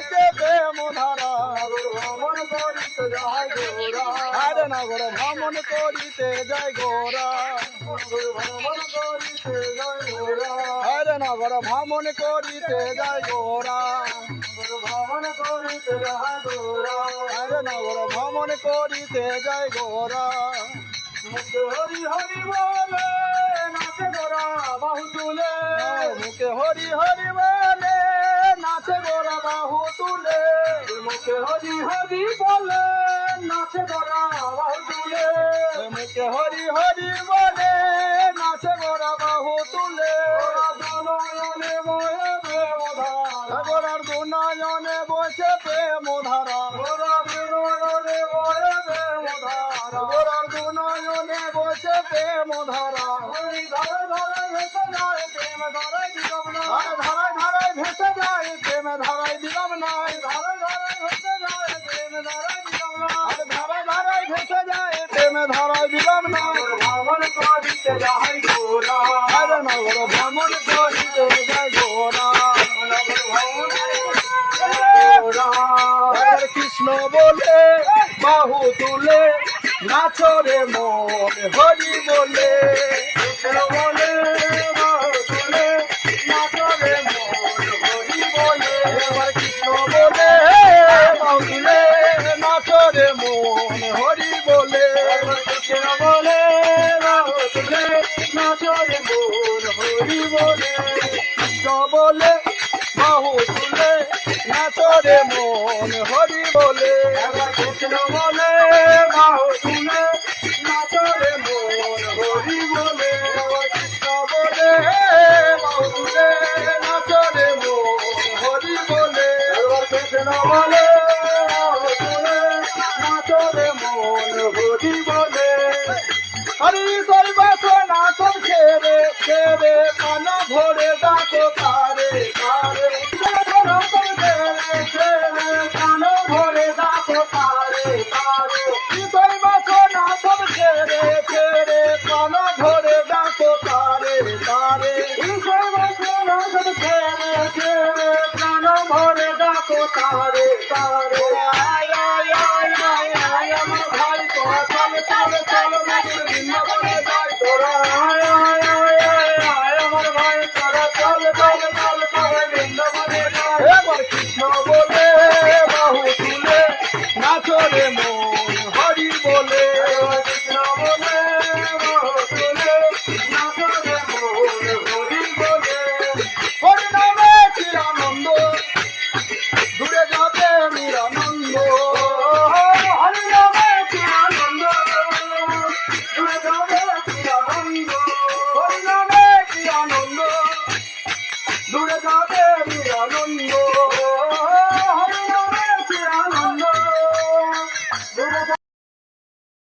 বইছে প্রেম ধারা ভ্রমণ করিতে যায় গোরা আরে নগর ভ্রমণ করিতে যায় গোরা ভ্রমণ করিতে যায় গোরা আরে নগর ভ্রমণ করিতে যায় গোরা ভ্রমণ করিতে যায় গোরা আরে নগর ভ্রমণ করিতে যায় গোরা মুখে হরি হরি বলে নাচে গোরা বাহু তুলে মুখে হরি হরি বলে নাচে গোরা বাহু তুলে মুখে হরি হরি বলে নাচে গোরা বাহু তুলে মুখে হরি হরি বলে নাচে গোরা বাহু তুলে নয়নে ময়ে প্রেম ধারা গোরার দুনয়নে বসে প্রেম ধারা গোরা নয়নে ময়ে প্রেম ধারা গোরার দুনয়নে বসে প্রেম ধারা হরি ধারে ধারে ভেসে যায় প্রেম ধারে দিগম না আরে ধারায় ধারায় ভেসে যায় প্রেম ধারায় দিলাম নাই ধারে ধারে ভেসে যায় প্রেম ধারে দিগম না আরে ধারায় ধারায় ভেসে যায় প্রেম ধারায় দিলাম নাই ভ্রমণ করিতে যায় গোরা আরে নগর ভ্রমণ করিতে যায় গোরা আরে কৃষ্ণ বলে বাহু তুলে নাচরে মন হরি বলে কৃষ্ণ বলে বাহু তুলে নাচরে মন হরি বলে এবার কৃষ্ণ বলে বাহু তুলে নাচরে মন হরি বলে কৃষ্ণ বলে বাহু তুলে নাচরে মন হরি বলে কৃষ্ণ বলে বাহু তুলে নাচরে মন হরি বলে কৃষ্ণ বলে বাহু তুলে নাচরে মন হরি বলে কৃষ্ণ বলে বাহু তুলে নাচরে মন হরি বলে কৃষ্ণ বলে বাহু তুলে নাচরে মন হরি বলে হরি সর্বাস নাচন ছেড়ে ছেড়ে কান ভরে ডাকো তারে তারে নাচন ছেড়ে ছেড়ে কান ভরে ডাকো তারে তারে সর্বাস নাচন ছেড়ে ছেড়ে কান ভরে ডাকো তারে তারে ঈশ্বর নাচন ছেড়ে ছেড়ে কান ভরে ডাকো তারে